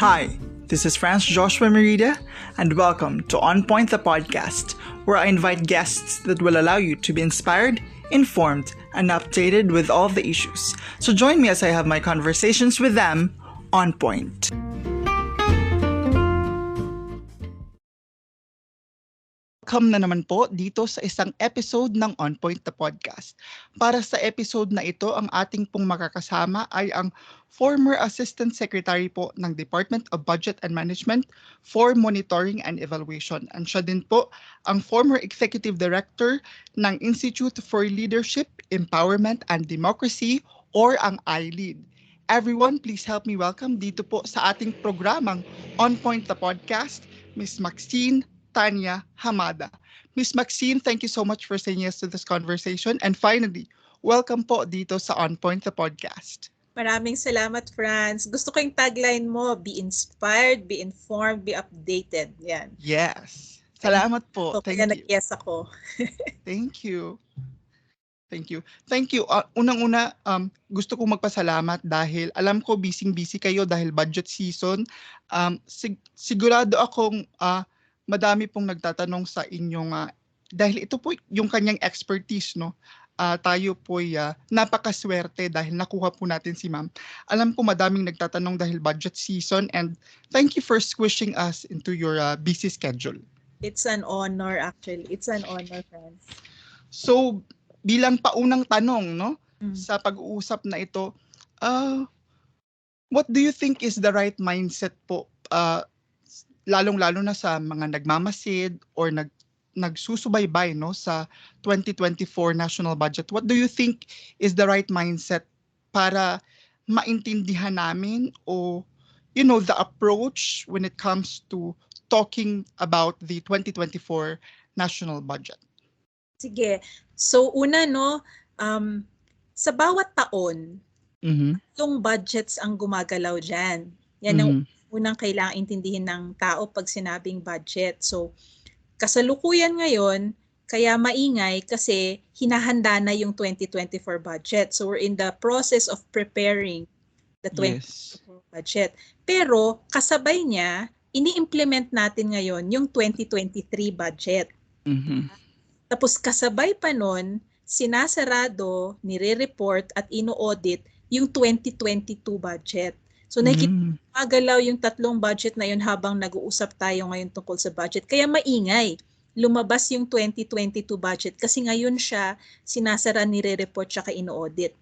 Hi, this is France Joshua Merida, and welcome to On Point the podcast, where I invite guests that will allow you to be inspired, informed, and updated with all the issues. So join me as I have my conversations with them on point. Welcome na naman po dito sa isang episode ng On Point the Podcast. Para sa episode na ito, ang ating pong makakasama ay ang former Assistant Secretary po ng Department of Budget and Management for Monitoring and Evaluation. And siya din po ang former Executive Director ng Institute for Leadership, Empowerment and Democracy or ang ILEAD. Everyone, please help me welcome dito po sa ating programang On Point the Podcast, Ms. Maxine Tanya Hamada. Ms. Maxine, thank you so much for saying yes to this conversation. And finally, welcome po dito sa On Point the Podcast. Maraming salamat, Franz. Gusto ko yung tagline mo, be inspired, be informed, be updated. Yan. Yes. Salamat po. Thank you. Nag-yes ako. Thank you. Thank you. Thank you. Unang-una, gusto kong magpasalamat dahil alam ko busy-busy kayo dahil budget season. Sigurado akong madami pong nagtatanong sa inyong dahil ito po yung kanyang expertise, no? Tayo po napakaswerte dahil nakuha po natin si Ma'am. Alam ko madaming nagtatanong dahil budget season, and thank you for squishing us into your busy schedule. It's an honor actually. It's an honor, friends. So, bilang paunang tanong, no, sa pag-uusap na ito, what do you think is the right mindset po lalong-lalo na sa mga nagmamasid or nagsusubaybay, no, sa 2024 national budget? What do you think is the right mindset para maintindihan namin o the approach when it comes to talking about the 2024 national budget? Sige. So una, no, sa bawat taon, yung budgets ang gumagalaw dyan. Yan ang unang kailangang intindihin ng tao pag sinabing budget. So, kasalukuyan ngayon, kaya maingay kasi hinahanda na yung 2024 budget. So, we're in the process of preparing the 2024 budget. Pero, kasabay niya, ini-implement natin ngayon yung 2023 budget. Tapos, kasabay pa nun, sinasarado, nire-report at ino-audit yung 2022 budget. So nakikita yung tatlong budget na yun habang nag-uusap tayo ngayon tungkol sa budget. Kaya maingay, lumabas yung 2022 budget kasi ngayon siya sinasara, nire-report, tsaka ino-audit.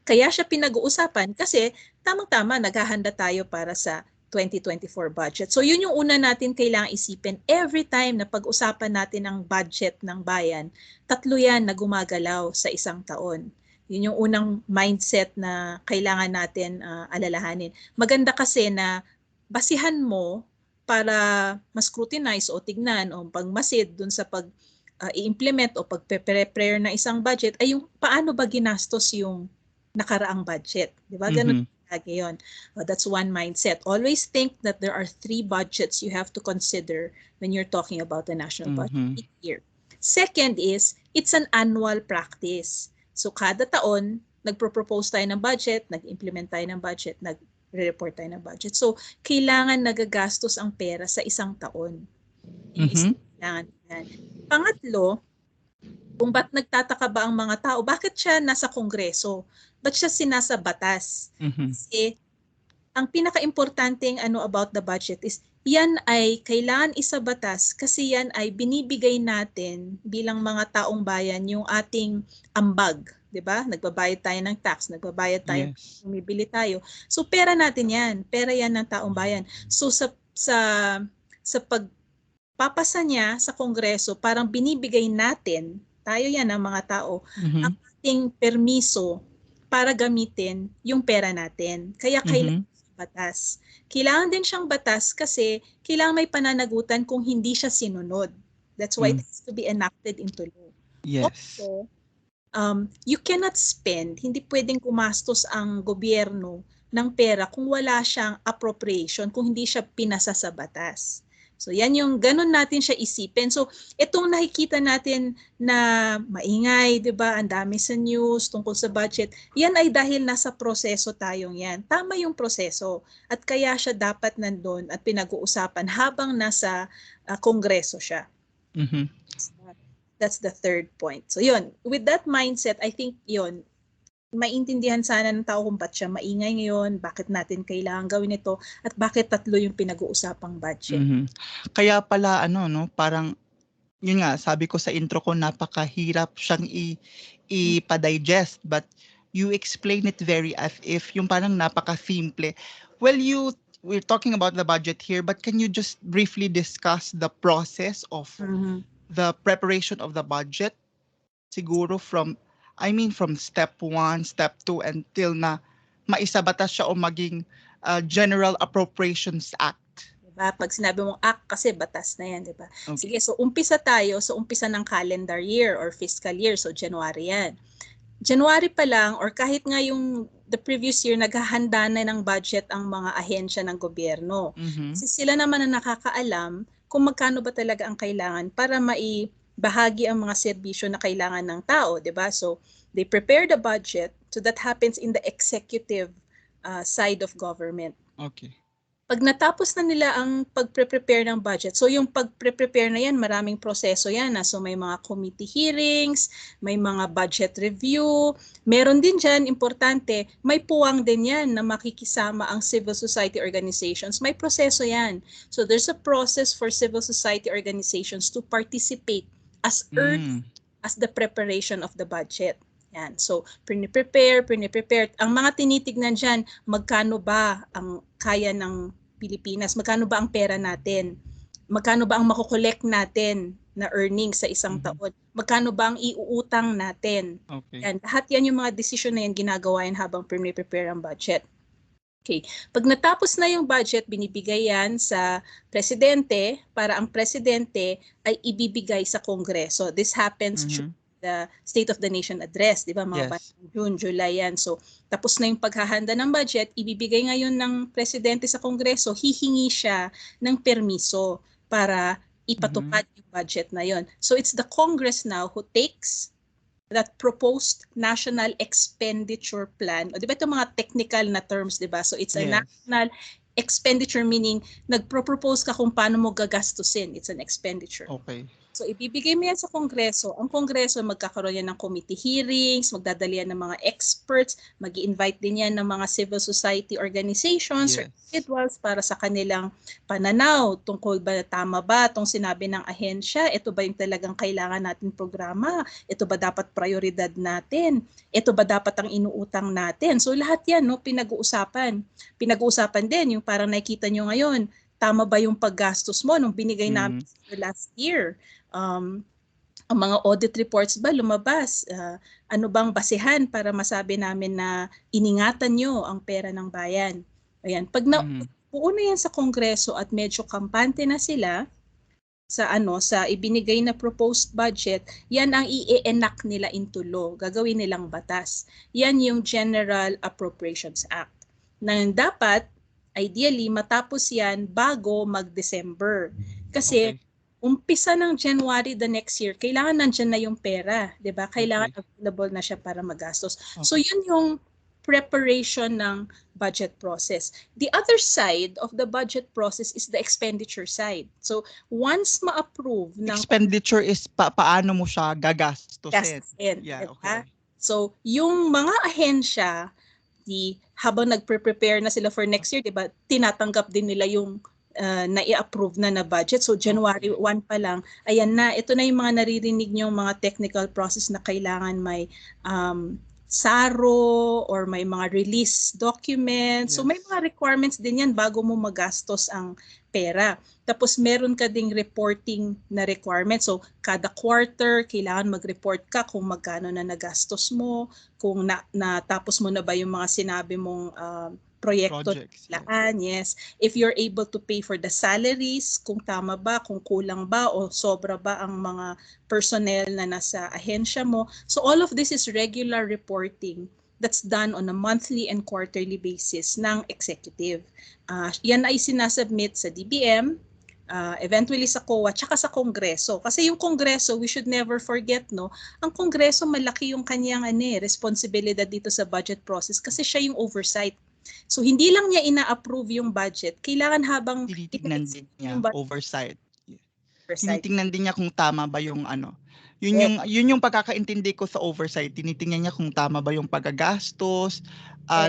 Kaya siya pinag-uusapan kasi tamang-tama naghahanda tayo para sa 2024 budget. So yun yung una natin kailangang isipin. Every time na pag-usapan natin ang budget ng bayan, tatlo yan na gumagalaw sa isang taon. Yun yung unang mindset na kailangan natin alalahanin. Maganda kasi na basihan mo para ma-scrutinize o tignan o pagmasid dun sa pag-i-implement o pag-prepare ng isang budget ay yung paano ba ginastos yung nakaraang budget. Di ba? Ganun lagi yun. That's one mindset. Always think that there are 3 budgets you have to consider when you're talking about the national budget each year. Second is, it's an annual practice. So kada taon, nagpro-propose tayo ng budget, nag-implement tayo ng budget, nag-report tayo ng budget. So kailangan nagagastos ang pera sa isang taon. Kailangan yan. Pangatlo, kung ba't nagtataka ba ang mga tao, bakit siya nasa kongreso? Ba't siya sinasa batas? Kasi ang pinaka-importanting about the budget is yan ay kailangan isabatas kasi yan ay binibigay natin bilang mga taong bayan yung ating ambag, 'di ba? Nagbabayad tayo ng tax, nagbabayad tayo, bumibili tayo. So pera natin yan, pera yan ng taong bayan. So sa pagpapasa niya sa kongreso, parang binibigay natin, tayo yan ang mga tao, ang ating permiso para gamitin yung pera natin. Kaya kailangan batas. Kailangan din siyang batas kasi kailangan may pananagutan kung hindi siya sinunod. That's why it has to be enacted into law. Yes. Also, you cannot spend, hindi pwedeng gumastos ang gobyerno ng pera kung wala siyang appropriation, kung hindi siya pinasa sa batas. So yan yung ganun natin siya isipin. So itong nakikita natin na maingay, 'di ba? Ang dami sa news tungkol sa budget. Yan ay dahil nasa proseso tayong yan. Tama yung proseso at kaya siya dapat nandun at pinag-uusapan habang nasa kongreso siya. Mm-hmm. That's the third point. So yun, with that mindset, I think yun, maintindihan sana ng tao kung ba't siya maingay ngayon, bakit natin kailangan gawin ito, at bakit tatlo yung pinag-uusapang budget. Mm-hmm. Kaya pala parang yun nga, sabi ko sa intro ko, napakahirap siyang ipa-digest, but you explain it very as if yung parang napaka-simple. Well, we're talking about the budget here, but can you just briefly discuss the process of the preparation of the budget? Siguro from step 1, step 2, until na maisabatas siya o maging General Appropriations Act. Diba? Pag sinabi mong act, kasi batas na yan, diba? Okay. Sige, so umpisa tayo sa umpisa ng calendar year or fiscal year, so January yan. January pa lang, or kahit nga yung the previous year, naghahanda na ng budget ang mga ahensya ng gobyerno. Kasi sila naman ang nakakaalam kung magkano ba talaga ang kailangan para maibahagi ang mga serbisyo na kailangan ng tao, diba? So they prepare the budget, so that happens in the executive side of government. Okay. Pag natapos na nila ang pag-prepare ng budget, so yung pag-prepare na yan, maraming proseso yan. So may mga committee hearings, may mga budget review, meron din dyan, importante, may puwang din yan na makikisama ang civil society organizations. May proseso yan. So there's a process for civil society organizations to participate as early as the preparation of the budget. Yan. So, prepare. Ang mga tinitignan dyan, magkano ba ang kaya ng Pilipinas? Magkano ba ang pera natin? Magkano ba ang makukolekt natin na earnings sa isang taon? Magkano ba ang iuutang natin? Okay. Yan. Lahat yan yung mga desisyon na yan ginagawa yan habang prepare ang budget. Okay. Pag natapos na yung budget, binibigay yan sa presidente para ang presidente ay ibibigay sa Kongreso. This happens the State of the Nation Address, di ba? Mga June, July yan. So, tapos na yung paghahanda ng budget, ibibigay ngayon ng presidente sa Kongreso, hihingi siya ng permiso para ipatupad yung budget na yon. So, it's the Congress now who takes that proposed national expenditure plan. O, di ba ito mga technical na terms, di ba? So, it's a national expenditure, meaning nagpro-propose ka kung paano mo gagastusin. It's an expenditure. Okay. So ibibigay mo yan sa Kongreso. Ang Kongreso magkakaroon yan ng committee hearings, magdadali yan ng mga experts, mag-i-invite din yan ng mga civil society organizations or individuals para sa kanilang pananaw tungkol ba tama ba itong sinabi ng ahensya, ito ba yung talagang kailangan natin programa, ito ba dapat prioridad natin, ito ba dapat ang inuutang natin. So lahat yan pinag-uusapan. Pinag-uusapan din yung parang nakikita nyo ngayon, tama ba yung paggastos mo nung binigay namin last year? Ang mga audit reports ba lumabas? Ano bang basehan para masabi namin na iningatan nyo ang pera ng bayan? Ayan, pag naupo na yan sa Kongreso at medyo kampante na sila sa ibinigay na proposed budget, yan ang i-enact nila into law, gagawin nilang batas. Yan yung General Appropriations Act. Na dapat ideally matapos yan bago mag-December. Kasi umpisa ng January the next year, kailangan nandyan na yung pera, 'di ba? Kailangan available na siya para magastos. So yun yung preparation ng budget process. The other side of the budget process is the expenditure side. So once ma-approve ng expenditure is paano mo siya gagastusin. Yeah, okay. So yung mga ahensya habang nagpe-prepare na sila for next year, 'di ba? Tinatanggap din nila yung na-i-approve na budget. So January 1 pa lang, ayan na, ito na yung mga naririnig nyo, mga technical process na kailangan may SARO or may mga release documents. So may mga requirements din yan bago mo magastos ang pera. Tapos meron ka ding reporting na requirement. So kada quarter, kailangan mag-report ka kung magkano na nagastos mo, kung natapos mo na ba yung mga sinabi mong proyekto laan, yes. If you're able to pay for the salaries, kung tama ba, kung kulang ba o sobra ba ang mga personnel na nasa ahensya mo. So all of this is regular reporting that's done on a monthly and quarterly basis ng executive. Yan ay sinasubmit sa DBM, eventually sa COA, tsaka sa Kongreso. Kasi yung Kongreso, we should never forget, no? Ang Kongreso, malaki yung kanyang responsibilidad dito sa budget process kasi siya yung oversight. So hindi lang niya ina-approve yung budget, kailangan habang tinitignan din niya oversight. oversight. Tinitingnan din niya kung tama ba yung Yes. Yun yung pagkakaintindi ko sa oversight. Tinitingnan niya kung tama ba yung paggagastos,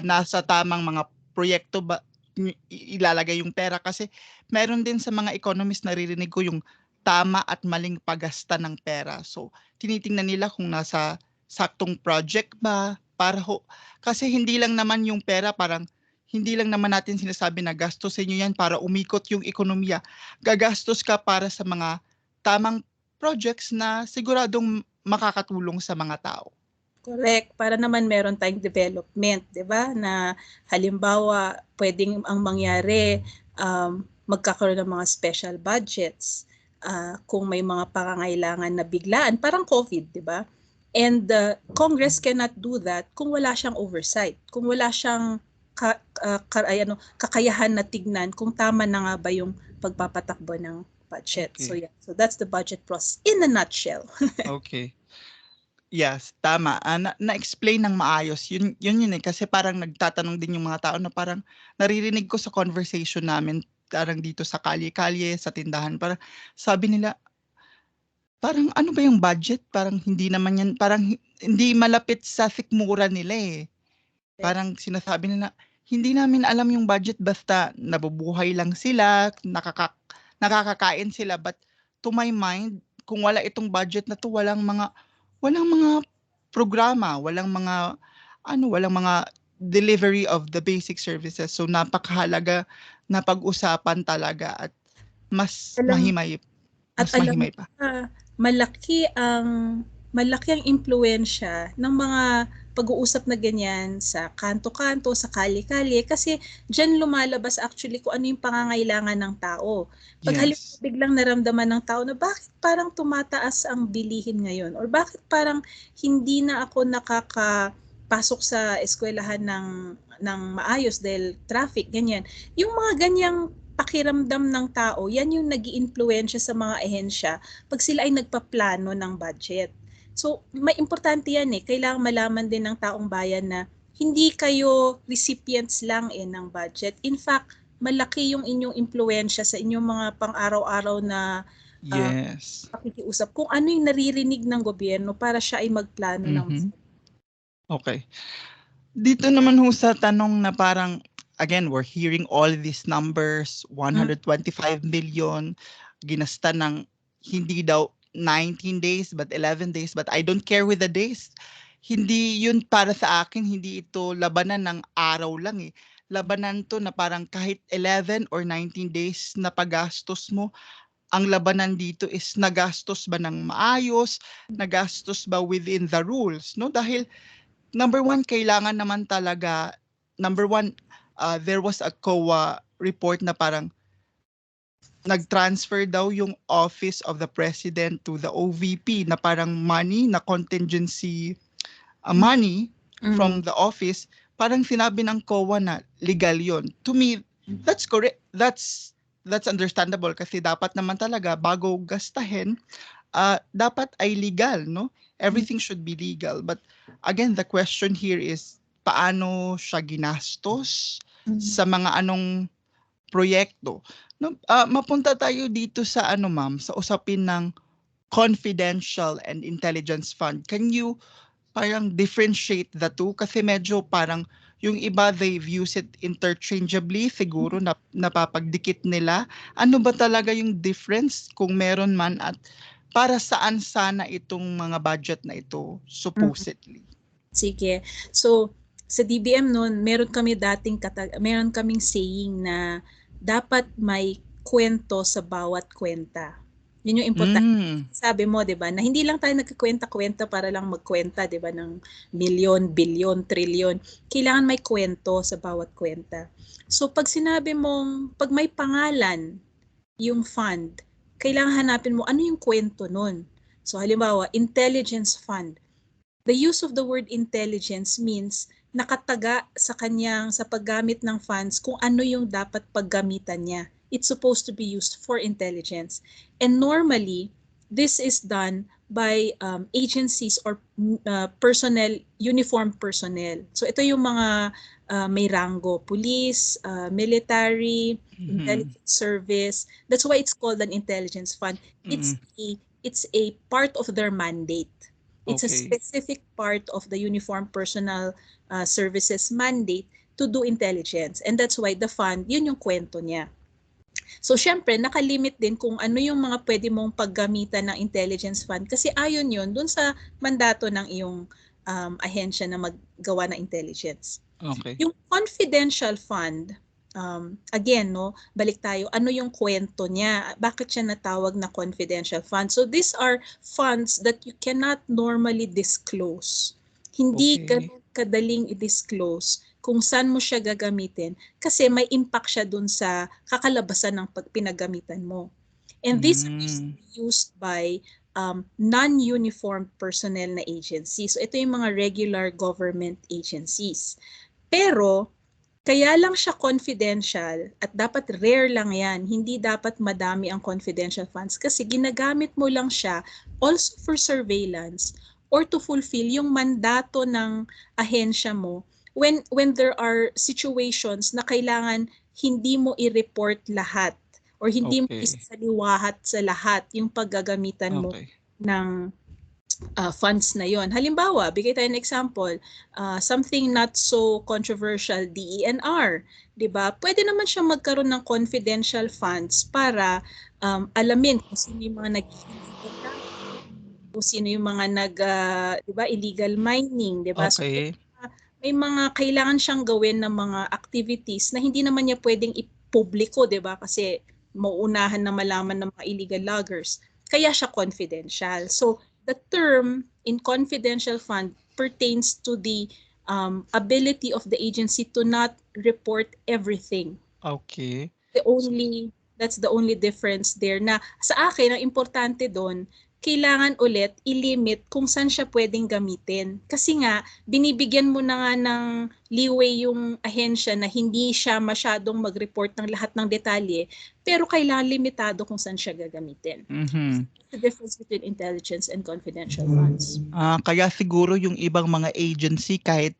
nasa tamang mga proyekto ba ilalagay yung pera, kasi meron din sa mga economist naririnig ko yung tama at maling paggasta ng pera. So tinitingnan nila kung nasa saktong project ba kasi hindi lang naman yung pera, parang hindi lang naman natin sinasabi na gastusin nyo yan para umikot yung ekonomiya. Gagastos ka para sa mga tamang projects na siguradong makakatulong sa mga tao. Correct. Para naman meron tayong development, di ba? Na halimbawa, pwedeng ang mangyari, magkakaroon ng mga special budgets kung may mga pangangailangan na biglaan, parang COVID, di ba? And the Congress cannot do that kung wala siyang oversight, kung wala siyang kakayahan na tignan kung tama na nga ba yung pagpapatakbo ng budget. Okay. So yeah, so that's the budget process in a nutshell. Okay. Yes, tama. Na-explain ng maayos. Yun kasi parang nagtatanong din yung mga tao na parang naririnig ko sa conversation namin, parang dito sa kalye-kalye, sa tindahan, parang sabi nila, parang ano ba yung budget? Parang hindi naman yan, parang hindi malapit sa sikmura nila eh. Parang sinasabi nila, hindi namin alam yung budget, basta nabubuhay lang sila, nakakakain sila. But to my mind, kung wala itong budget na to, walang mga programa, walang mga delivery of the basic services. So napakahalaga na pag-usapan talaga at mas mahimay pa. Malaki ang impluwensya ng mga pag-uusap na ganyan sa kanto-kanto, sa kalye-kalye, kasi dyan lumalabas actually kung ano yung pangangailangan ng tao. Pag halimbawa biglang naramdaman ng tao na bakit parang tumataas ang bilihin ngayon, or bakit parang hindi na ako nakakapasok sa eskwelahan ng maayos dahil traffic, ganyan. Yung mga ganyang pakiramdam ng tao, yan yung nag-iimpluwensya sa mga ehensya pag sila ay nagpaplano ng budget. So, may importante yan kailangan malaman din ng taong bayan na hindi kayo recipients lang ng budget. In fact, malaki yung inyong impluwensya sa inyong mga pang-araw-araw na pakikiusap kung ano yung naririnig ng gobyerno para siya ay magplano ng budget. Okay. Dito naman ho sa tanong na parang, again, we're hearing all these numbers, 125 million, ginasta ng hindi daw 19 days but 11 days, but I don't care with the days. Hindi yun para sa akin, hindi ito labanan ng araw lang eh. Labanan to na parang kahit 11 or 19 days na paggastos mo, ang labanan dito is nagastos ba ng maayos, nagastos ba within the rules, no? Dahil number one, kailangan naman talaga, there was a COA report na parang nag-transfer daw yung office of the president to the OVP na parang money, na contingency money from the office. Parang sinabi ng COA na legal yon. To me, that's correct. That's understandable kasi dapat naman talaga bago gastahin, dapat ay legal, no? Everything should be legal. But again, the question here is paano siya ginastos, sa mga anong proyekto. No, mapunta tayo dito sa ma'am, sa usapin ng confidential and intelligence fund. Can you parang differentiate the two? Kasi medyo parang yung iba, they views it interchangeably, siguro napapagdikit nila. Ano ba talaga yung difference kung meron man, at para saan sana itong mga budget na ito supposedly? Sige. So sa DBM noon, meron kaming saying na dapat may kwento sa bawat kwenta. Yun yung importante. Sabi mo, 'di ba, na hindi lang tayo nagkukwenta-kwenta para lang magkwenta, 'di ba, ng milyon, bilyon, trilyon. Kailangan may kwento sa bawat kwenta. So pag sinabi mong pag may pangalan yung fund, kailangan hanapin mo ano yung kwento nun. So halimbawa, intelligence fund. The use of the word intelligence means nakataga sa paggamit ng funds kung ano yung dapat paggamitan niya. it's supposed to be used for intelligence. And normally, this is done by agencies or personnel, uniformed personnel. So ito yung mga may rango, police, military, intelligence service. That's why it's called an intelligence fund. It's a part of their mandate. It's a specific part of the uniformed personnel services mandate to do intelligence. And that's why the fund, yun yung kwento niya. So, syempre, nakalimit din kung ano yung mga pwede mong paggamitan ng intelligence fund kasi ayon yun dun sa mandato ng iyong ahensya na maggawa ng intelligence. Okay. Yung confidential fund, again, no, balik tayo, ano yung kwento niya? Bakit siya natawag na confidential fund? So, these are funds that you cannot normally disclose. Hindi ganun kadaling i-disclose kung saan mo siya gagamitin kasi may impact siya dun sa kakalabasan ng pinagamitan mo. And this is used by non-uniformed personnel na agencies. So ito yung mga regular government agencies. Pero kaya lang siya confidential at dapat rare lang yan. Hindi dapat madami ang confidential funds kasi ginagamit mo lang siya also for surveillance or to fulfill yung mandato ng ahensya mo when there are situations na kailangan hindi mo i-report lahat or hindi mo isasaliwahat sa lahat yung paggagamitan mo ng funds na yon. Halimbawa, bigay tayo ng example, something not so controversial, DENR, 'di ba? Pwede naman siya magkaroon ng confidential funds para alamin kung sino yung mga kung sino yung mga di ba, illegal mining, 'di ba? So, may mga kailangan siyang gawin ng mga activities na hindi naman niya pwedeng ipubliko, 'di ba? Kasi mauunahan na malaman ng mga illegal loggers. Kaya siya confidential. So, the term in confidential fund pertains to the ability of the agency to not report everything. Okay. That's the only difference there na sa akin, ang importante doon, kailangan ulit i-limit kung saan siya pwedeng gamitin. Kasi nga, binibigyan mo na nga ng leeway yung ahensya na hindi siya masyadong mag-report ng lahat ng detalye, pero kailangan limitado kung saan siya gagamitin. The difference between intelligence and confidential funds. Kaya siguro yung ibang mga agency kahit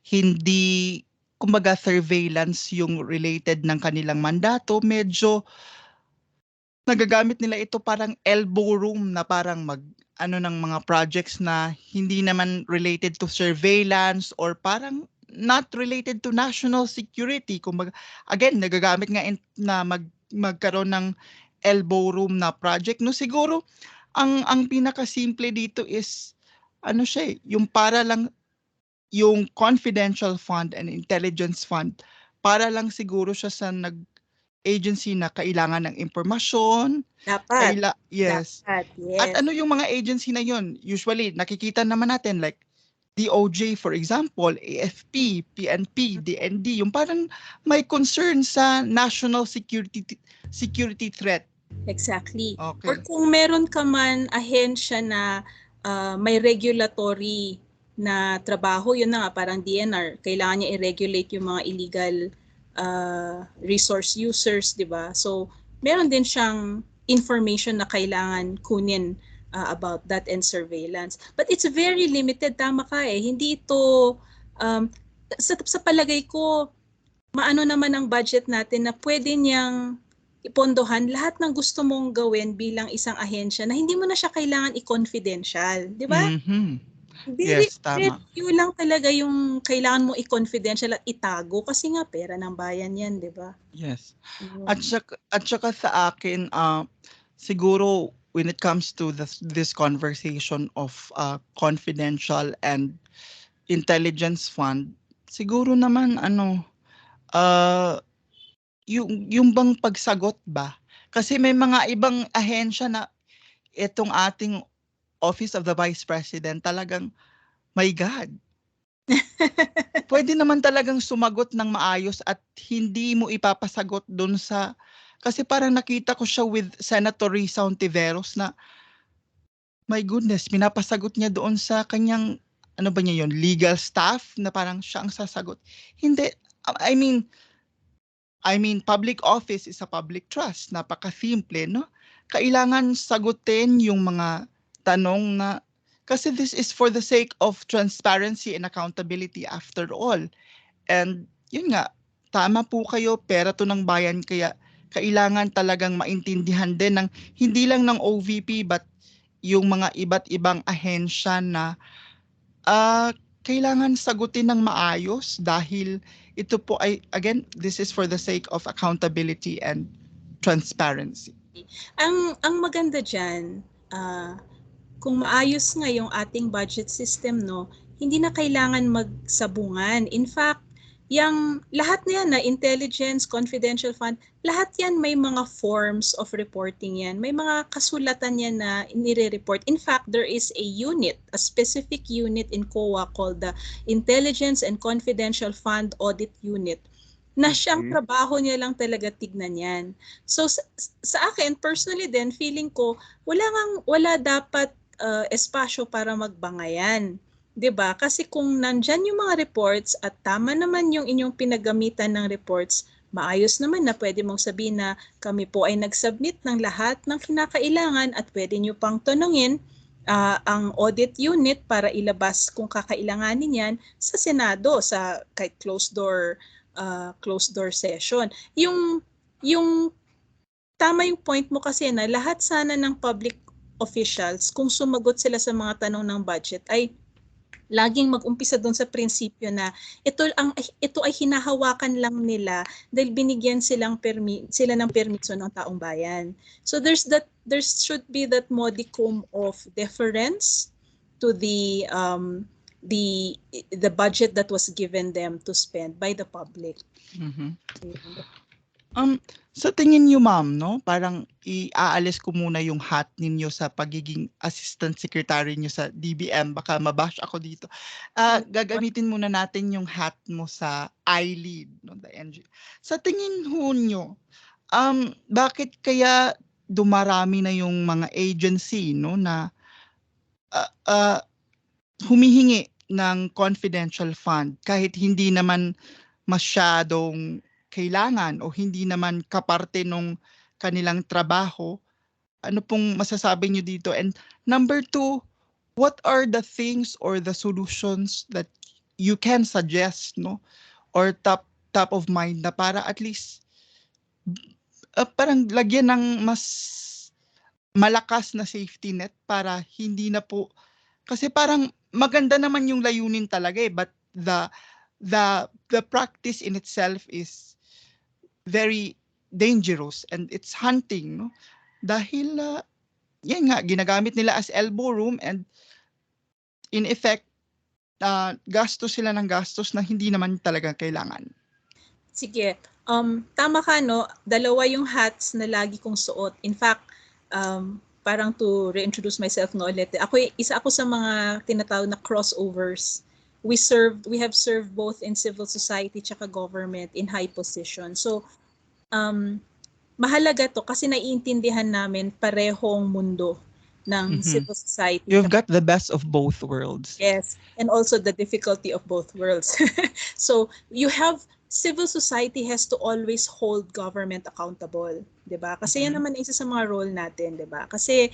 hindi kumbaga surveillance yung related ng kanilang mandato, medyo nagagamit nila ito parang elbow room na parang ng mga projects na hindi naman related to surveillance or parang not related to national security. Kumbaga, again, nagagamit nga na magkaroon ng elbow room na project. No, siguro ang pinakasimple dito is siya yung para lang yung confidential fund and intelligence fund para lang siguro siya sa agency na kailangan ng impormasyon. Dapat. Yes. Dapat, yes. At ano yung mga agency na yun? Usually, nakikita naman natin like DOJ for example, AFP, PNP, DND, yung parang may concern sa national security threat. Exactly. Okay. Or kung meron ka man ahensya na may regulatory na trabaho, yun na nga, parang DNR, kailangan niya i-regulate yung mga illegal resource users, di ba? So, meron din siyang information na kailangan kunin about that and surveillance. But it's very limited, tama ka eh. Hindi ito, sa palagay ko, maano naman ang budget natin na pwede niyang ipondohan lahat ng gusto mong gawin bilang isang ahensya na hindi mo na siya kailangan i-confidential, di ba? Yes, tama. Yun lang talaga yung kailangan mo i-confidential at itago kasi nga pera ng bayan yan, di ba? Yes. At saka sa akin, siguro when it comes to this conversation of confidential and intelligence fund, siguro naman yung bang pagsagot ba? Kasi may mga ibang ahensya na itong ating Office of the Vice President talagang, my God, pwede naman talagang sumagot ng maayos at hindi mo ipapasagot dun sa, kasi parang nakita ko siya with Senator Risa Hontiveros na, my goodness, pinapasagot niya doon sa kanyang, legal staff na parang siya ang sasagot. Hindi, I mean, public office is a public trust. Napaka-simple, no? Kailangan sagutin yung mga tanong na, kasi this is for the sake of transparency and accountability after all. And yun nga, tama po kayo, pera to ng bayan, kaya kailangan talagang maintindihan din ng hindi lang ng OVP but yung mga iba't ibang ahensya na kailangan sagutin ng maayos dahil ito po ay, again, this is for the sake of accountability and transparency. Ang maganda diyan, kung maayos nga yung ating budget system, no, hindi na kailangan magsabungan. In fact, yang lahat na yan na intelligence, confidential fund, lahat yan may mga forms of reporting yan. May mga kasulatan yan na nire-report. In fact, there is a unit, a specific unit in COA called the Intelligence and Confidential Fund Audit Unit, na siyang trabaho niya lang talaga tignan yan. So sa akin, personally din, feeling ko, wala dapat espasyo para magbangayan. 'Di ba? Kasi kung nandyan yung mga reports at tama naman yung inyong pinagamitan ng reports, maayos naman na pwede mong sabihin na kami po ay nag-submit ng lahat ng kinakailangan at pwede nyo pang tanungin ang audit unit para ilabas kung kakailanganin yan sa Senado, sa kahit closed door session. Yung tama yung point mo kasi na lahat sana ng public officials, kung sumagot sila sa mga tanong ng budget, ay laging mag-umpisa doon sa prinsipyo na ito ay hinahawakan lang nila dahil binigyan sila ng permiso ng taong bayan. So there should be that modicum of deference to the budget that was given them to spend by the public. Mm-hmm. Sa tingin niyo, ma'am, no, parang iaalis ko muna yung hat ninyo sa pagiging assistant secretary niyo sa DBM, baka mabash ako dito. Gagamitin muna natin yung hat mo sa iLead, no, the NG. Sa tingin ho niyo, bakit kaya dumarami na yung mga agency, no, na humihingi ng confidential fund kahit hindi naman masyadong kailangan o hindi naman kaparte nung kanilang trabaho? Ano pong masasabi niyo dito? And number 2, what are the things or the solutions that you can suggest, no, or top of mind na para at least parang lagyan ng mas malakas na safety net para hindi na po, kasi parang maganda naman yung layunin talaga but the practice in itself is very dangerous and it's hunting, no, dahil yan nga, ginagamit nila as elbow room and in effect gastos sila ng gastos na hindi naman talaga kailangan. Sige, tama ka, no, dalawa yung hats na lagi kong suot. In fact, parang to reintroduce myself no ulit, isa ako sa mga tinatawag na crossovers. We have served both in civil society tsaka government in high position. So, mahalaga to kasi naiintindihan namin parehong mundo ng civil society. You've got the best of both worlds. Yes, and also the difficulty of both worlds. So, civil society has to always hold government accountable, 'di ba? Kasi yan naman isa sa mga role natin, 'di ba? Kasi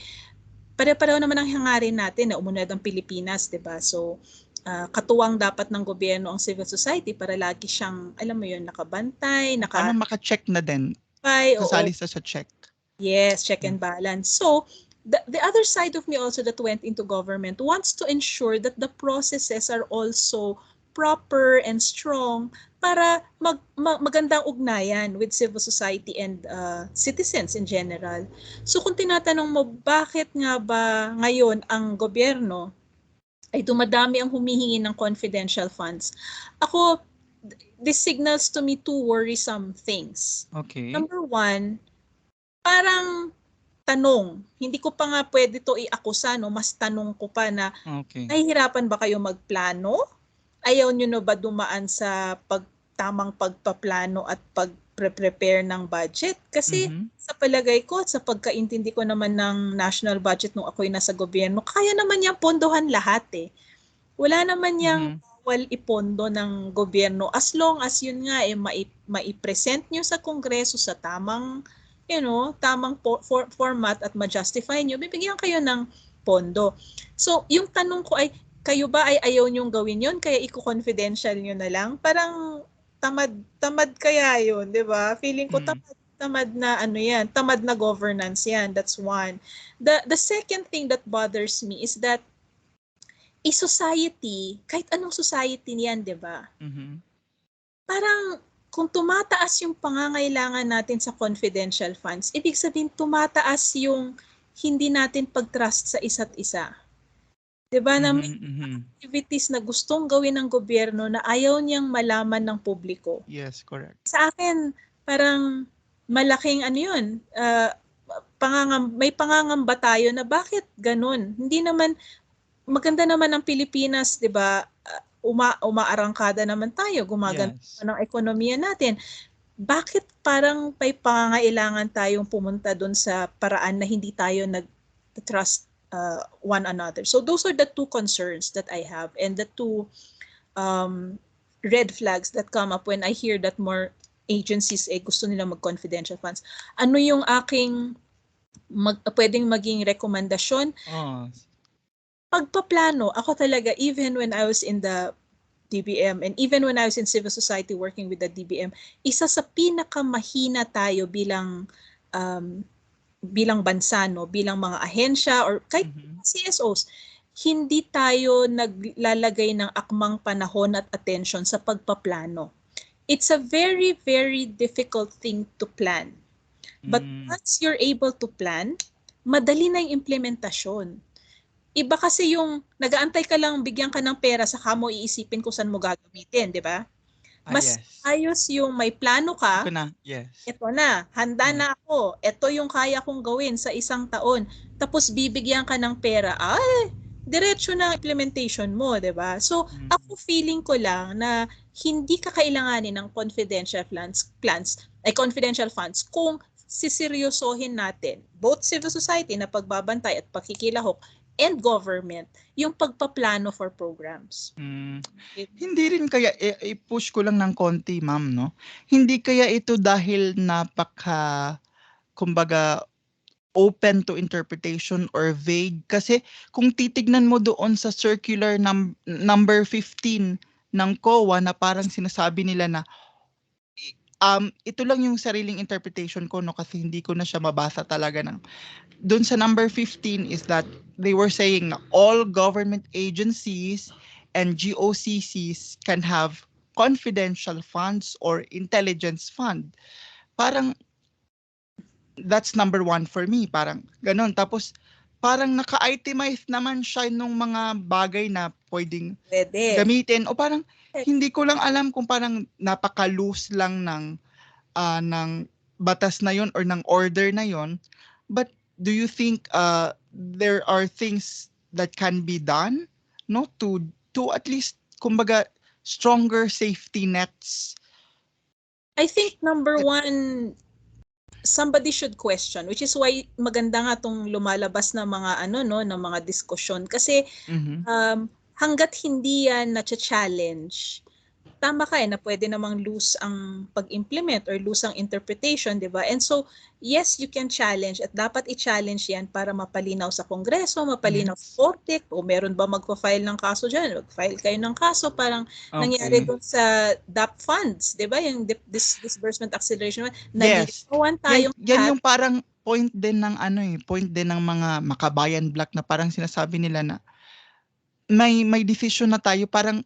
pare-pareho naman ang hangarin natin na umunlad ang Pilipinas, 'di ba? So, katuwang dapat ng gobyerno ang civil society para lagi siyang, alam mo yun, nakabantay, para maka-check na din. Kasali sa check. Yes, check and balance. So, the other side of me also that went into government wants to ensure that the processes are also proper and strong para magandang ugnayan with civil society and citizens in general. So kung tinatanong mo bakit nga ba ngayon ang gobyerno ay dumadami ang humihingi ng confidential funds, this signals to me two worrisome things. Okay. Number 1, parang tanong, hindi ko pa nga pwede to i-akusa, no? Mas tanong ko pa na, nahihirapan ba kayo magplano? Ayaw nyo na ba dumaan sa tamang pagpaplano at pag-prepare ng budget? Kasi sa palagay ko at sa pagkaintindi ko naman ng national budget nung ako'y nasa gobyerno, kaya naman niyang pondohan lahat eh. Wala naman niyang ipondo ng gobyerno as long as yun nga mai-present nyo sa Kongreso sa tamang tamang format at ma-justify nyo, bibigyan kayo ng pondo. So, yung tanong ko ay, kayo ba ay ayaw nyong gawin yun kaya i-confidential nyo na lang? Parang tamad kaya yun, di ba? Feeling ko tamad na yan, tamad na governance yan. That's one. The second thing that bothers me is that a society, kahit anong society niyan, di ba? Parang kung tumataas yung pangangailangan natin sa confidential funds, ibig sabihin tumataas yung hindi natin pag-trust sa isa't isa. Diba na may activities na gustong gawin ng gobyerno na ayaw niyang malaman ng publiko. Yes, correct. Sa akin, parang malaking may pangangamba tayo na bakit ganun? Hindi naman, maganda naman ang Pilipinas, diba? Umaarangkada naman tayo, gumaganda ng ekonomiya natin. Bakit parang may pangangailangan tayong pumunta doon sa paraan na hindi tayo nag-trust one another? So those are the two concerns that I have and the two red flags that come up when I hear that more agencies gusto nila mag-confidential funds. Ano yung aking pwedeng maging rekomendasyon? Pagpaplano, ako talaga, even when I was in the DBM and even when I was in civil society working with the DBM, isa sa pinakamahina tayo bilang bansa, bilang mga ahensya or kahit CSOs, hindi tayo naglalagay ng akmang panahon at attention sa pagpaplano. It's a very, very difficult thing to plan. But once you're able to plan, madali na yung implementasyon. Iba kasi yung nag-aantay ka lang, bigyan ka ng pera, saka mo iisipin kung saan mo gagamitin, di ba? Mas ayos yung may plano ka. Ito na, handa na ako. Ito yung kaya kong gawin sa isang taon. Tapos bibigyan ka ng pera. Diretso na implementation mo, di ba? So, ako feeling ko lang na hindi ka kailanganin ng confidential funds kung siseryosohin natin, both civil society na pagbabantay at pakikilahok and government, yung pagpaplano for programs. Hindi rin kaya, i-push ko lang ng konti, ma'am, no? Hindi kaya ito dahil kumbaga, open to interpretation or vague? Kasi kung titignan mo doon sa circular number 15 ng COA na parang sinasabi nila na ito lang yung sariling interpretation ko, no, kasi hindi ko na siya mabasa talaga doon sa number 15 is that they were saying na all government agencies and GOCCs can have confidential funds or intelligence fund. Parang that's number 1 for me, parang ganun. Tapos parang naka-itemize naman siya nung mga bagay na pwedeng gamitin o parang hindi ko lang alam kung parang napaka-loose lang ng batas na yon or ng order na yon. But do you think there are things that can be done, no, to at least kumbaga stronger safety nets? I think number 1, somebody should question, which is why maganda nga tong lumalabas na mga ng mga diskusyon kasi hangga't hindi yan na-challenge, tama ka na pwede namang loose ang pag-implement or loose ang interpretation, di ba? And so, yes, you can challenge at dapat i-challenge yan para mapalinaw sa Kongreso, mapalinaw sa Korte. O meron ba magpa-file ng kaso dyan? Mag-file kayo ng kaso, parang nangyari doon sa DAP funds, di ba? Yung Disbursement Acceleration. Naliligawan tayong yan yung parang point din ng mga makabayan block na parang sinasabi nila na may decision na tayo, parang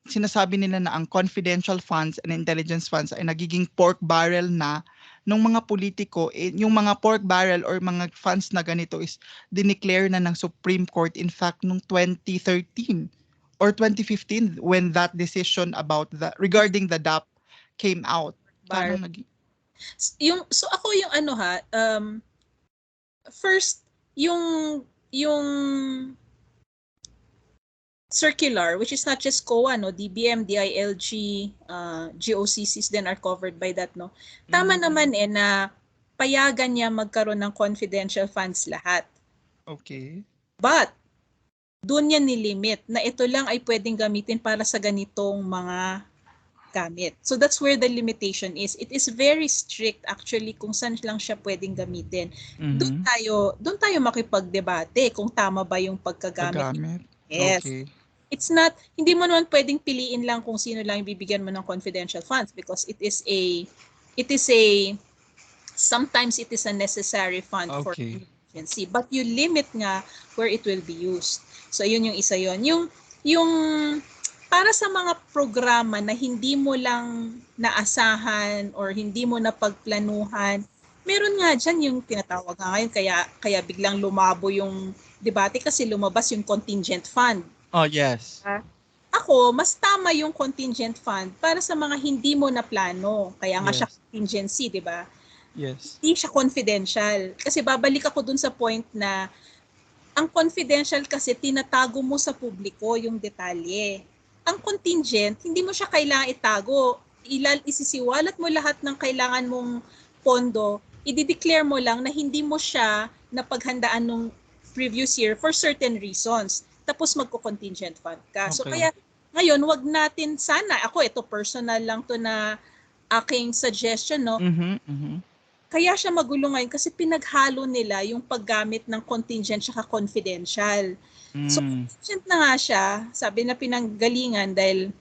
sinasabi nila na ang confidential funds and intelligence funds ay nagiging pork barrel na nung mga politiko. Yung mga pork barrel or mga funds na ganito is dineclare na ng Supreme Court in fact nung 2013 or 2015 when that decision regarding the DAP came out. So ako yung first yung circular, which is not just COA, no, DBM, DILG, GOCCs then are covered by that, no. Tama naman na payagan niya magkaroon ng confidential funds lahat. Okay. But doon yan nilimit na ito lang ay pwedeng gamitin para sa ganitong mga gamit. So that's where the limitation is. It is very strict actually kung saan lang siya pwedeng gamitin. Doon tayo makipagdebate kung tama ba yung pagkagamit. Yes. Okay. It's not, hindi mo naman pwedeng piliin lang kung sino lang bibigyan mo ng confidential funds because it is a sometimes it is a necessary fund for emergency, but you limit nga where it will be used. So yun yung isa yun. Yung para sa mga programa na hindi mo lang naasahan or hindi mo napagplanuhan, meron nga dyan yung tinatawag nga ngayon, kaya biglang lumabo yung debate kasi lumabas yung contingent fund. Oh, yes. Ako, mas tama yung contingent fund para sa mga hindi mo na plano. Kaya nga siya contingency, di ba? Yes. Hindi siya confidential. Kasi babalik ako dun sa point na ang confidential kasi tinatago mo sa publiko yung detalye. Ang contingent, hindi mo siya kailangan itago. Isisiwalat mo lahat ng kailangan mong pondo, i-declare mo lang na hindi mo siya napaghandaan nung previous year for certain reasons. Tapos magko-contingent fund ka. So kaya ngayon, wag natin sana, ako ito personal lang to na aking suggestion, no? Kaya siya magulo ngayon kasi pinaghalo nila yung paggamit ng contingent at confidential. So contingent na nga siya, sabi na pinanggalingan dahil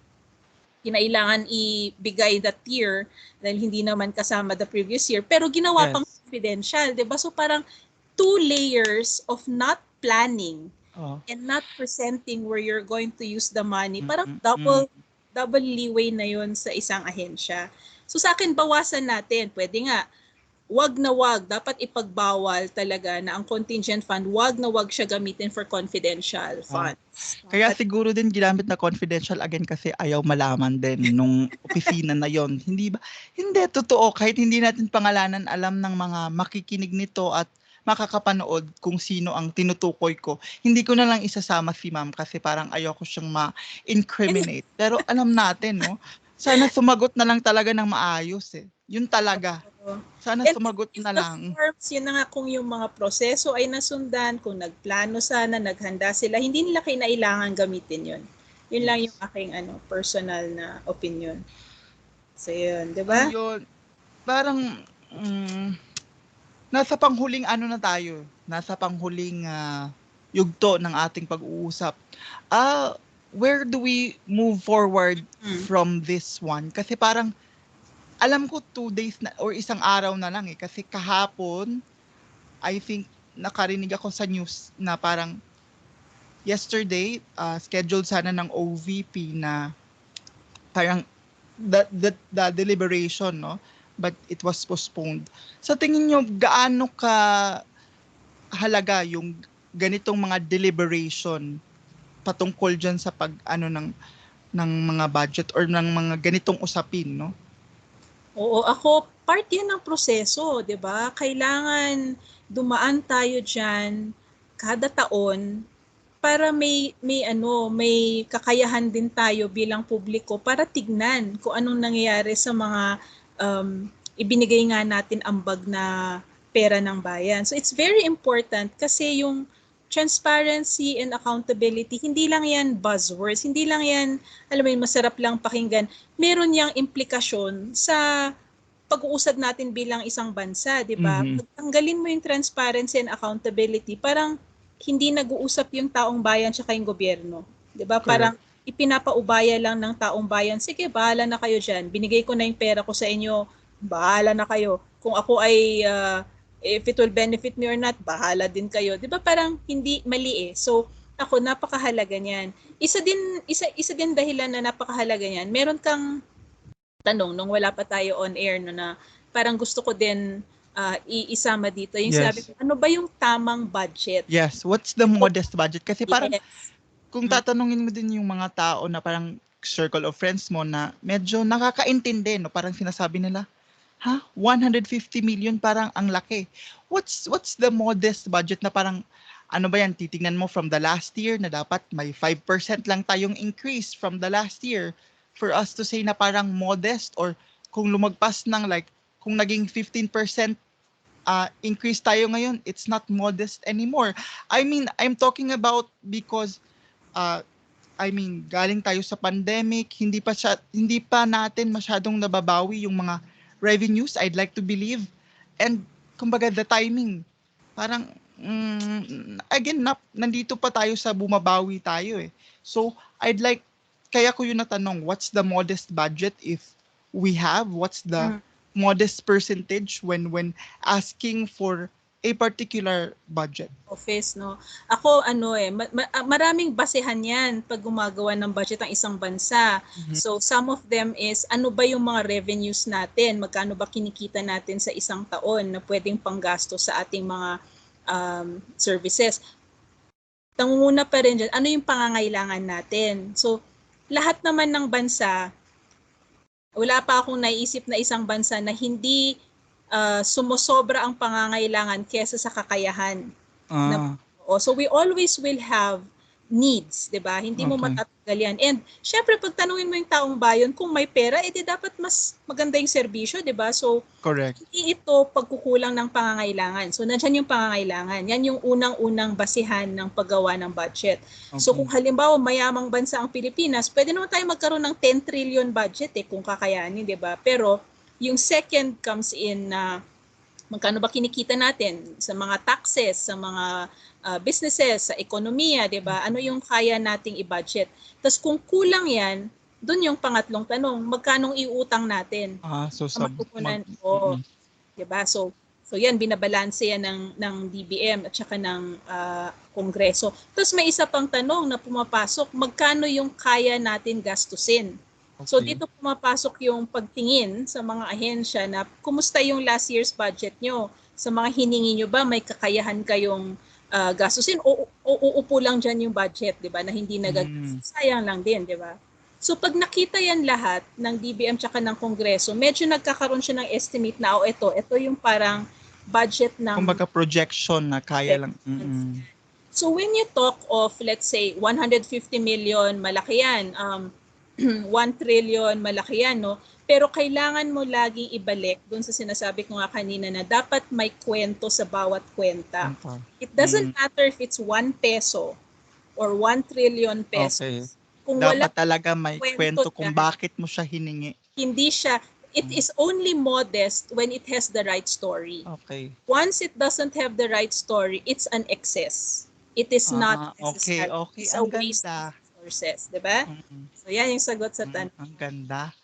kinailangan ibigay that year dahil hindi naman kasama the previous year, pero ginawa pang confidential, 'di ba? So parang 2 layers of not planning and not presenting where you're going to use the money. Parang double leeway na yun sa isang ahensya. So sa akin, bawasan natin. Pwede nga, wag dapat ipagbawal talaga na ang contingent fund, wag siya gamitin for confidential funds. Kaya siguro din ginamit na confidential again kasi ayaw malaman din nung opisina na yon. Hindi ba? Hindi, totoo. Kahit hindi natin pangalanan, alam ng mga makikinig nito at makakapanood kung sino ang tinutukoy ko. Hindi ko na lang isasama si ma'am kasi parang ayoko siyang ma-incriminate. Pero alam natin, no? Sana sumagot na lang talaga ng maayos eh. Yun talaga. Sana sumagot na lang. Forms, yun na nga kung yung mga proseso ay nasundan, kung nagplano sana, naghanda sila, hindi nila kinailangan gamitin yun. Yun lang yung aking personal na opinion. So yun, di ba? Ayun. Parang nasa panghuling na tayo. Nasa panghuling yugto ng ating pag-uusap. Where do we move forward from this one? Kasi parang alam ko 2 days na or isang araw na lang eh. Kasi kahapon, I think nakarinig ako sa news na parang yesterday, scheduled sana ng OVP na parang the deliberation, no? But it was postponed. Sa tingin nyo, gaano ka halaga yung ganitong mga deliberation patungkol dyan sa ng mga budget or ng mga ganitong usapin, no? Oo, ako, part yan ng proseso, di ba? Kailangan dumaan tayo dyan kada taon para may kakayahan din tayo bilang publiko para tignan kung anong nangyayari sa mga ibinigay nga natin ambag na pera ng bayan. So it's very important kasi yung transparency and accountability, hindi lang yan buzzwords, hindi lang yan, alam mo yun, masarap lang pakinggan. Meron yang implikasyon sa pag-uusad natin bilang isang bansa, di ba? Pagtanggalin mo yung transparency and accountability, parang hindi nag-uusap yung taong bayan tsaka yung gobyerno. Di ba? Parang ipinapaubaya lang ng taong bayan, sige, bahala na kayo dyan. Binigay ko na yung pera ko sa inyo, bahala na kayo. Kung ako ay if it will benefit me or not, bahala din kayo. 'Di ba parang hindi mali eh. So ako napakahalaga niyan. Isa din dahilan na napakahalaga niyan. Meron kang tanong nung wala pa tayo on air no, na parang gusto ko din isama dito. Yung sabi ko, ano ba yung tamang budget? Yes, what's the modest budget? Kasi parang kung tatanungin mo din yung mga tao na parang circle of friends mo na medyo nakakaintindi, no? Parang sinasabi nila, 150 million parang ang laki. What's the modest budget na parang ano ba yan, titingnan mo from the last year na dapat may 5% lang tayong increase from the last year for us to say na parang modest, or kung lumagpas ng like kung naging 15% increase tayo ngayon, it's not modest anymore. I mean, I'm talking about because galing tayo sa pandemic, hindi pa natin masyadong nababawi yung mga revenues, I'd like to believe. And kumbaga the timing, parang again, nandito pa tayo sa bumabawi tayo eh. So, kaya ko yung natanong, what's the modest budget if we have? What's the modest percentage when asking for a particular budget? Office, no? Ako, maraming basehan yan pag gumagawa ng budget ang isang bansa. Mm-hmm. So, some of them is, ano ba yung mga revenues natin? Magkano ba kinikita natin sa isang taon na pwedeng panggasto sa ating mga services? Tangunguna pa rin dyan, ano yung pangangailangan natin? So, lahat naman ng bansa, wala pa akong naisip na isang bansa na hindi sumusobra ang pangangailangan kesa sa kakayahan. So we always will have needs, 'di ba? Hindi mo matatanggal yan. And syempre pag tanungin mo yung taong bayan kung may pera, edi dapat mas maganda yung serbisyo, 'di ba? So correct. Hindi ito pagkukulang ng pangangailangan. So nandiyan yung pangangailangan. Yan yung unang-unang basihan ng paggawa ng budget. Okay. So kung halimbawa mayamang bansa ang Pilipinas, pwede naman tayo magkaroon ng 10 trillion budget kung kakayanin, 'di ba? Pero yung second comes in na magkano ba kinikita natin sa mga taxes, sa mga businesses, sa ekonomiya, 'di ba? Ano yung kaya nating i-budget? Tapos kung kulang 'yan, doon yung pangatlong tanong, magkano iutang natin? So di ba? So 'yan binabalanse yan ng DBM at saka ng Kongreso. Tapos may isa pang tanong na pumapasok, magkano yung kaya natin gastusin? Okay. So dito pumapasok yung pagtingin sa mga ahensya na kumusta yung last year's budget nyo? Sa mga hiningi nyo ba, may kakayahan kayong gastusin o uupo lang dyan yung budget, di ba? Na hindi sayang lang din, di ba? So pag nakita yan lahat ng DBM tsaka ng Kongreso, medyo nagkakaroon siya ng estimate na ito yung parang budget ng... Kumbaga projection na kaya lang. So when you talk of, let's say, 150 million, malaki yan. 1 trillion, malaki yan, no? Pero kailangan mo laging ibalik doon sa sinasabi ko nga kanina na dapat may kwento sa bawat kwenta. It doesn't matter if it's 1 peso or 1 trillion pesos. Okay. Kung dapat talaga may kwento kung bakit mo siya hiningi. Hindi siya. It is only modest when it has the right story. Okay. Once it doesn't have the right story, it's an excess. It is not necessary. Okay. It's a waste of resources, di ba? So yan yung sagot sa tanong. Ang ganda.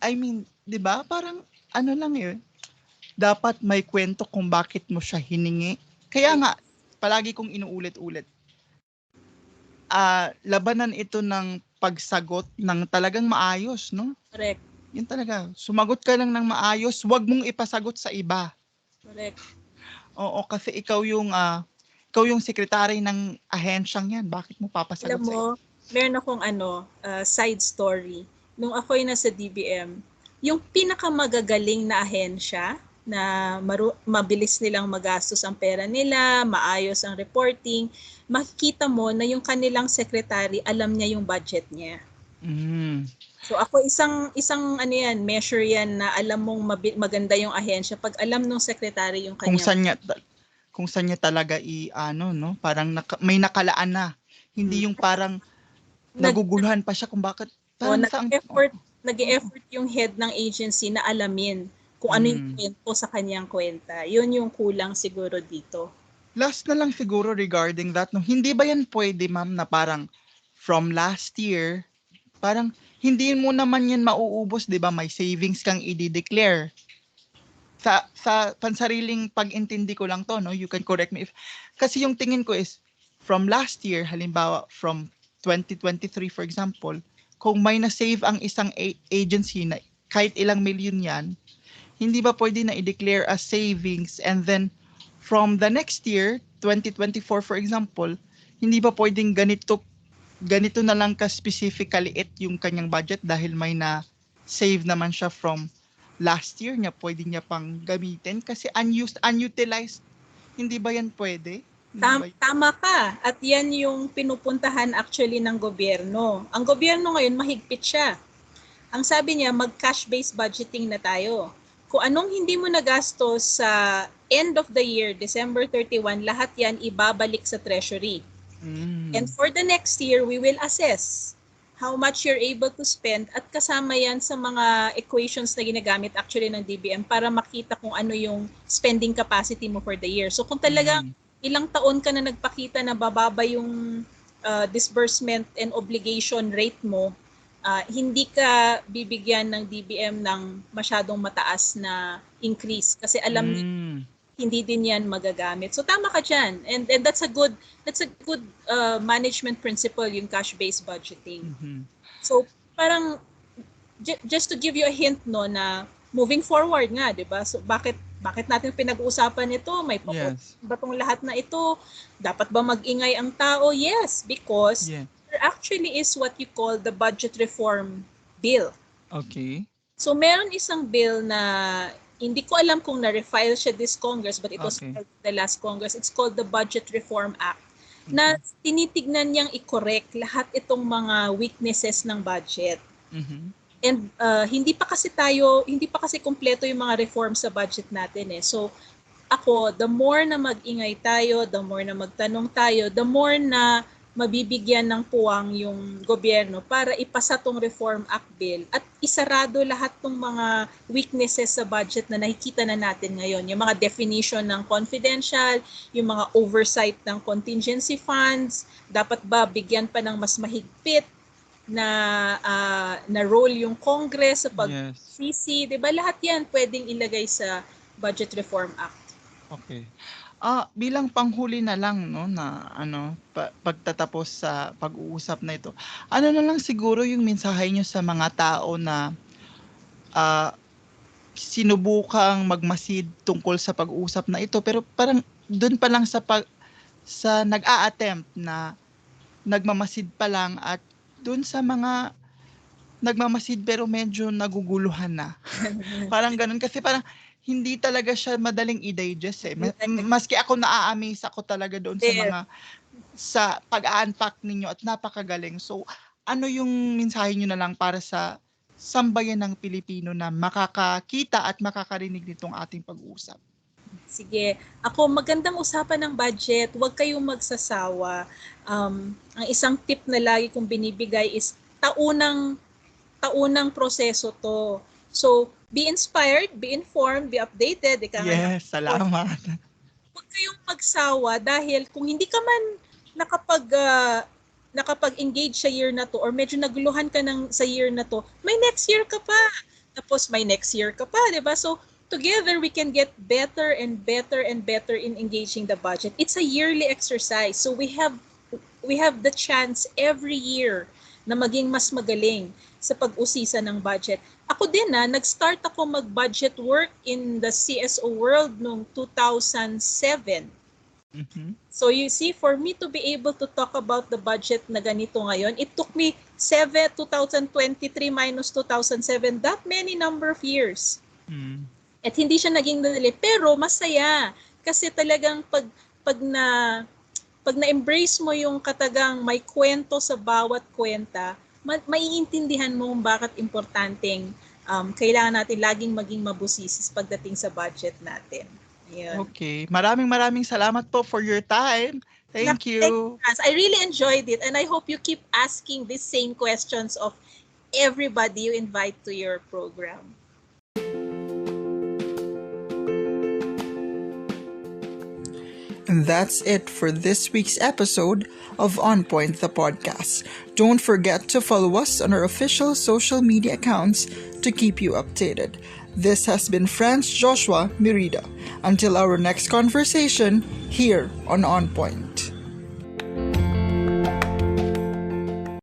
I mean, di ba? Parang ano lang yun. Dapat may kwento kung bakit mo siya hiningi. Kaya nga, palagi kong inuulit-ulit. Labanan ito ng pagsagot ng talagang maayos, no? Correct. Yun talaga. Sumagot ka lang ng maayos, wag mong ipasagot sa iba. Correct. Oo, kasi ikaw yung sekretary ng ahensyang yan. Bakit mo papasagot sa iba? Meron akong side story. Nung ako'y nasa DBM, yung pinakamagagaling na ahensya na mabilis nilang magastos ang pera nila, maayos ang reporting, makikita mo na yung kanilang secretary alam niya yung budget niya. So ako isang measure yan na alam mong maganda yung ahensya pag alam ng secretary yung kanya. Kung saan niya talaga parang may nakalaan na. Hindi yung parang naguguluhan pa siya kung bakit. Nag-e-effort yung head ng agency na alamin kung ano yung kwento sa kanyang kwenta. Yun yung kulang siguro dito. Last na lang siguro regarding that, no, hindi ba yan pwede, ma'am, na parang from last year, parang hindi mo naman yan mauubos, di ba? May savings kang i-declare. Sa pansariling pag-intindi ko lang to, no? You can correct me if... Kasi yung tingin ko is, from last year, halimbawa, from 2023, for example, kung may na-save ang isang agency na kahit ilang milyon yan, hindi ba pwede na i-declare as savings and then from the next year, 2024 for example, hindi ba pwedeng ganito na lang ka-specifically yung kanyang budget dahil may na-save naman siya from last year niya, pwede niya pang gamitin kasi unutilized. Hindi ba yan pwede? Tama ka. At yan yung pinupuntahan actually ng gobyerno. Ang gobyerno ngayon, mahigpit siya. Ang sabi niya, mag-cash-based budgeting na tayo. Kung anong hindi mo nagastos sa end of the year, December 31, lahat yan ibabalik sa treasury. And for the next year, we will assess how much you're able to spend at kasama yan sa mga equations na ginagamit actually ng DBM para makita kung ano yung spending capacity mo for the year. So kung talagang ilang taon ka na nagpakita na bababa yung disbursement and obligation rate mo, hindi ka bibigyan ng DBM ng masyadong mataas na increase kasi alam niyo hindi din yan magagamit. So tama ka dyan. And that's a good management principle, yung cash-based budgeting. So parang just to give you a hint no na moving forward nga, 'di ba? So bakit natin pinag-uusapan ito? May ba tong lahat na ito? Dapat ba mag-ingay ang tao? Yes, because there actually is what you call the budget reform bill. Okay. So meron isang bill na hindi ko alam kung na-refile siya this Congress, but it was the last Congress. It's called the Budget Reform Act, na tinitignan niyang i-correct lahat itong mga weaknesses ng budget. And hindi pa kasi kompleto yung mga reforms sa budget natin eh. So ako, the more na mag-ingay tayo, the more na magtanong tayo, the more na mabibigyan ng puwang yung gobyerno para ipasa tong Reform Act Bill at isarado lahat ng mga weaknesses sa budget na nakikita na natin ngayon. Yung mga definition ng confidential, yung mga oversight ng contingency funds, dapat ba bigyan pa ng mas mahigpit na role yung Congress sa pag-sisi, 'di ba? Lahat 'yan pwedeng ilagay sa Budget Reform Act. Okay. Bilang panghuli na lang no na pagtatapos sa pag-uusap na ito. Ano na lang siguro yung mensahe niyo sa mga tao na sinubukang magmasid tungkol sa pag-uusap na ito pero parang doon pa lang sa nag-a-attempt na nagmamasid pa lang at doon sa mga nagmamasid pero medyo naguguluhan na. Parang ganun kasi parang hindi talaga siya madaling i-digest eh. Maski ako na-amaze ako talaga doon sa pag-unpack ninyo at napakagaling. So, ano yung mensahe niyo na lang para sa sambayan ng Pilipino na makakakita at makakarinig nitong ating pag-uusap? Sige. Ako, magandang usapan ng budget. Huwag kayong magsasawa. Ang isang tip na lagi kong binibigay is taunang proseso to. So, be inspired, be informed, be updated. Yes, salamat. Huwag kayong magsawa dahil kung hindi ka man nakapag-engage sa year na to or medyo naguluhan ka sa year na to, may next year ka pa. Tapos may next year ka pa, di ba? So, together we can get better and better and better in engaging the budget. It's a yearly exercise. So, we have the chance every year na maging mas magaling sa pag-usisa ng budget. Ako din nag-start ako mag-budget work in the CSO world noong 2007. So you see, for me to be able to talk about the budget na ganito ngayon, it took me 2023 minus 2007, that many number of years. At hindi siya naging dali, pero masaya. Kasi talagang pag na-embrace mo yung katagang may kwento sa bawat kwenta, maiintindihan mo bakit importanteng kailangan natin laging maging mabusisis pagdating sa budget natin. Ayun. Okay. Maraming salamat po for your time. Thank you. I really enjoyed it and I hope you keep asking these same questions of everybody you invite to your program. And that's it for this week's episode of On Point the podcast. Don't forget to follow us on our official social media accounts to keep you updated. This has been Franz Joshua Merida. Until our next conversation here on Point.